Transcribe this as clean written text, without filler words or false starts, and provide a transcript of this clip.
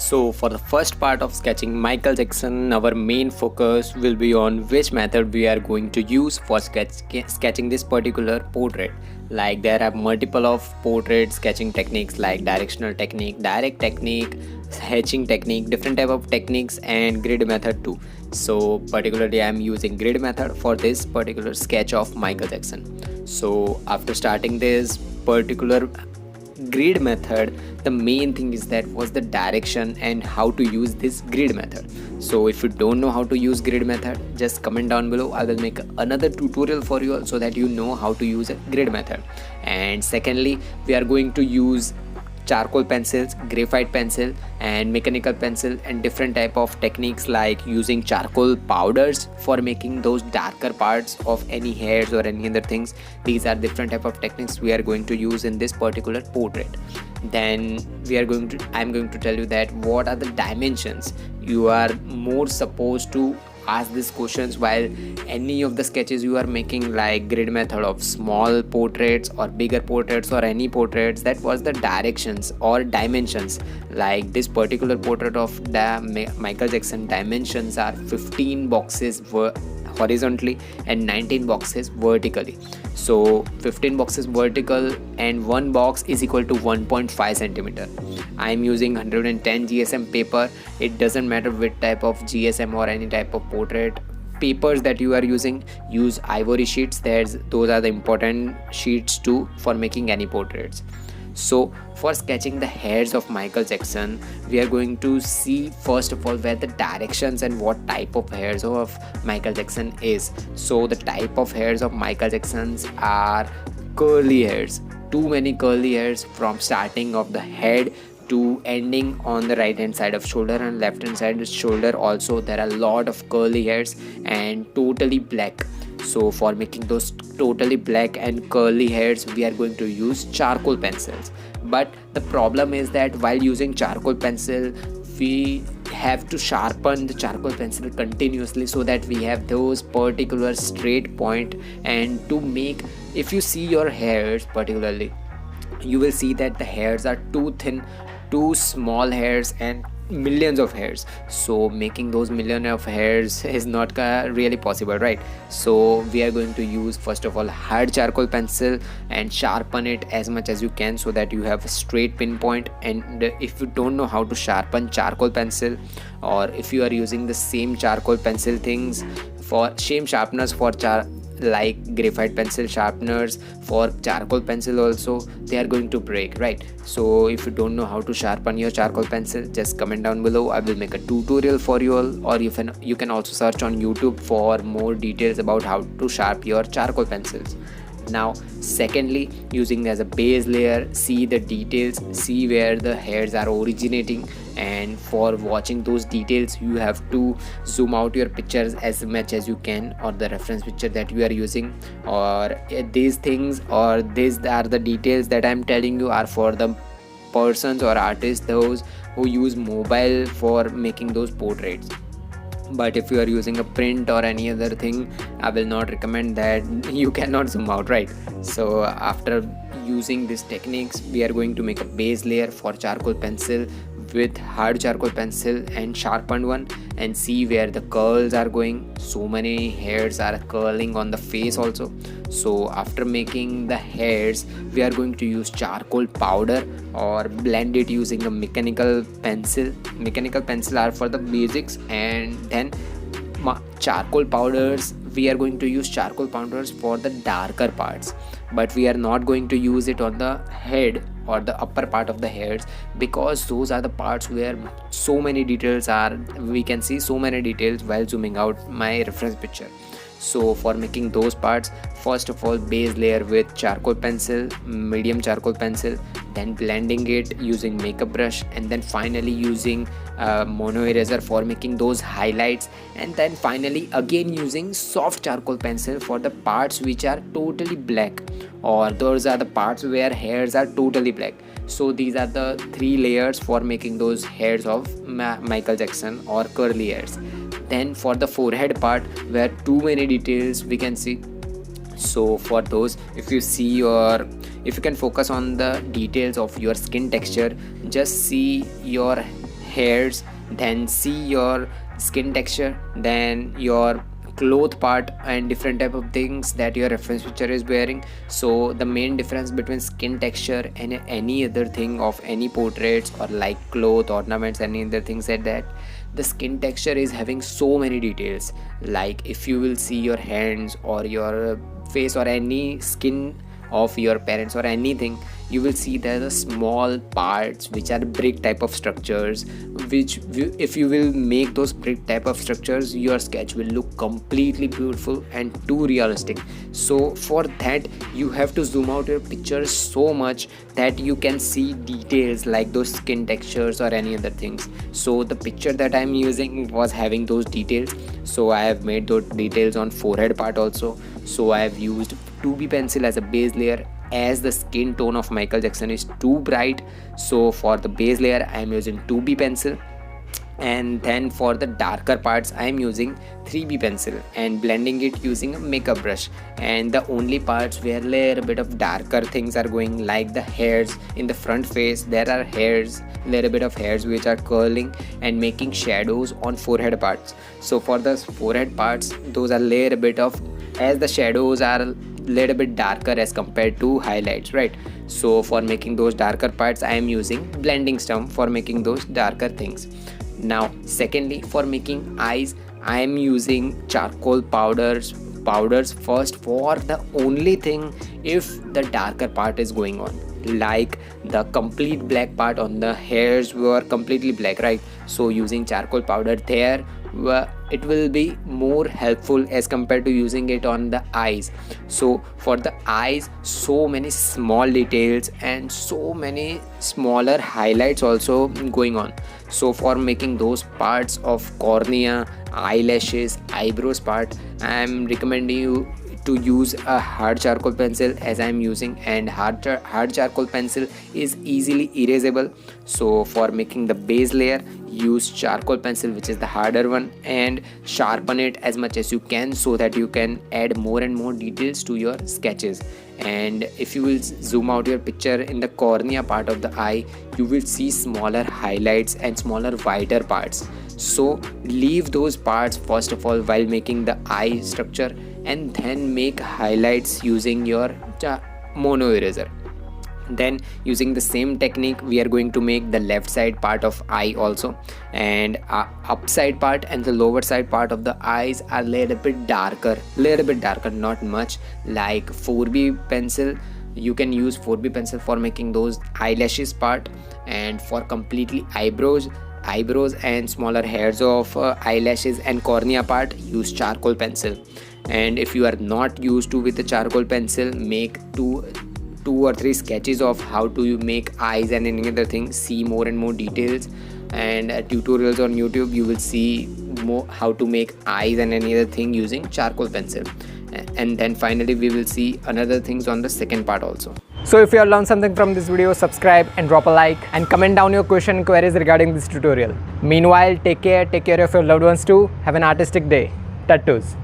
So, for the first part of sketching Michael Jackson, our main focus will be on which method we are going to use for sketching this particular portrait. Like there are multiple of portrait sketching techniques like directional technique, direct technique, hatching technique, different type of techniques, and grid method too. So, particularly I am using grid method for this particular sketch of Michael Jackson. So, after starting this particular grid method, the main thing is that was the direction and how to use this grid method. So if you don't know how to use grid method, just comment down below. I will make another tutorial for you all so that you know how to use a grid method. And secondly, we are going to use charcoal pencils, graphite pencil, and mechanical pencil, and different type of techniques like using charcoal powders for making those darker parts of any hairs or any other things. These are different type of techniques we are going to use in this particular portrait. Then I'm going to tell you that what are the dimensions. You are more supposed to ask these questions while any of the sketches you are making, like grid method of small portraits or bigger portraits or any portraits. That was the directions or dimensions. Like this particular portrait of the Michael Jackson, dimensions are 15 boxes horizontally and 19 boxes vertically. So 15 boxes vertical and one box is equal to 1.5 centimeter. I am using 110 GSM paper. It doesn't matter which type of GSM or any type of portrait papers that you are using. Use ivory sheets. Those are the important sheets too for making any portraits. So for sketching the hairs of Michael Jackson, we are going to see first of all where the directions and what type of hairs of Michael Jackson is. So the type of hairs of Michael Jackson's are curly hairs. Too many curly hairs from starting of the head to ending on the right hand side of shoulder and left hand side of shoulder. Also there are a lot of curly hairs and totally black. So for making those totally black and curly hairs, we are going to use charcoal pencils. But the problem is that while using charcoal pencil, we have to sharpen the charcoal pencil continuously so that we have those particular straight point. And to make, if you see your hairs particularly, you will see that the hairs are too thin, too small hairs, and millions of hairs. So making those million of hairs is not really possible, right? So we are going to use first of all hard charcoal pencil and sharpen it as much as you can so that you have a straight pinpoint. And if you don't know how to sharpen charcoal pencil, or if you are using the same charcoal pencil things for same sharpeners for like graphite pencil sharpeners for charcoal pencil also, they are going to break, right? So if you don't know how to sharpen your charcoal pencil, just comment down below. I will make a tutorial for you all, or you can also search on YouTube for more details about how to sharpen your charcoal pencils. Now secondly, using as a base layer, see the details, see where the hairs are originating. And for watching those details, you have to zoom out your pictures as much as you can, or the reference picture that you are using, or these things, or these are the details that I'm telling you are for the persons or artists, those who use mobile for making those portraits. But if you are using a print or any other thing, I will not recommend that. You cannot zoom out, right? So after using these techniques, we are going to make a base layer for charcoal pencil with hard charcoal pencil and sharpened one, and see where the curls are going. So many hairs are curling on the face also. So after making the hairs, we are going to use charcoal powder or blend it using a mechanical pencil. Mechanical pencil are for the basics. And then charcoal powders, we are going to use charcoal powders for the darker parts, but we are not going to use it on the head or the upper part of the hairs, because those are the parts where so many details are, we can see so many details while zooming out my reference picture. So for making those parts, first of all base layer with charcoal pencil, medium charcoal pencil, then blending it using makeup brush, and then finally using mono eraser for making those highlights, and then finally again using soft charcoal pencil for the parts which are totally black, or those are the parts where hairs are totally black. So these are the three layers for making those hairs of Michael Jackson or curly hairs. Then for the forehead part, where too many details we can see, so for those, if you can focus on the details of your skin texture, just see your hairs, then see your skin texture, then your cloth part and different type of things that your reference picture is wearing. So the main difference between skin texture and any other thing of any portraits or like cloth, ornaments, any other things like that, the skin texture is having so many details. Like if you will see your hands or your face or any skin of your parents or anything, you will see there are small parts which are brick type of structures, if you will make those brick type of structures, your sketch will look completely beautiful and too realistic. So for that you have to zoom out your pictures so much that you can see details like those skin textures or any other things. So the picture that I'm using was having those details, so I have made those details on forehead part also. So I have used 2B pencil as a base layer, as the skin tone of Michael Jackson is too bright. So for the base layer I am using 2B pencil, and then for the darker parts I am using 3B pencil and blending it using a makeup brush. And the only parts where little bit of darker things are going, like the hairs in the front face, there are hairs, little bit of hairs which are curling and making shadows on forehead parts. So for the forehead parts, those are little bit of, as the shadows are little bit darker as compared to highlights, right? So for making those darker parts I am using blending stump for making those darker things. Now secondly, for making eyes I am using charcoal powders first, for the only thing if the darker part is going on, like the complete black part on the hairs were completely black, right? So using charcoal powder there, it will be more helpful as compared to using it on the eyes. So for the eyes, so many small details and so many smaller highlights also going on. So for making those parts of cornea, eyelashes, eyebrows part, I am recommending you to use a hard charcoal pencil as I am using, and hard charcoal pencil is easily erasable. So for making the base layer, use charcoal pencil, which is the harder one, and sharpen it as much as you can so that you can add more and more details to your sketches. And if you will zoom out your picture in the cornea part of the eye, you will see smaller highlights and smaller wider parts. So leave those parts first of all while making the eye structure, and then make highlights using your mono eraser. Then using the same technique we are going to make the left side part of eye also, and upside part and the lower side part of the eyes are little bit darker, not much. Like 4B pencil, you can use 4B pencil for making those eyelashes part, and for completely eyebrows and smaller hairs of eyelashes and cornea part, use charcoal pencil. And if you are not used to with the charcoal pencil, make two or three sketches of how to you make eyes and any other thing. See more and more details and tutorials on YouTube. You will see more how to make eyes and any other thing using charcoal pencil. And then finally we will see another things on the second part also. So if you have learned something from this video, subscribe and drop a like, and comment down your question and queries regarding this tutorial. Meanwhile, take care of your loved ones too. Have an artistic day. Tattoos.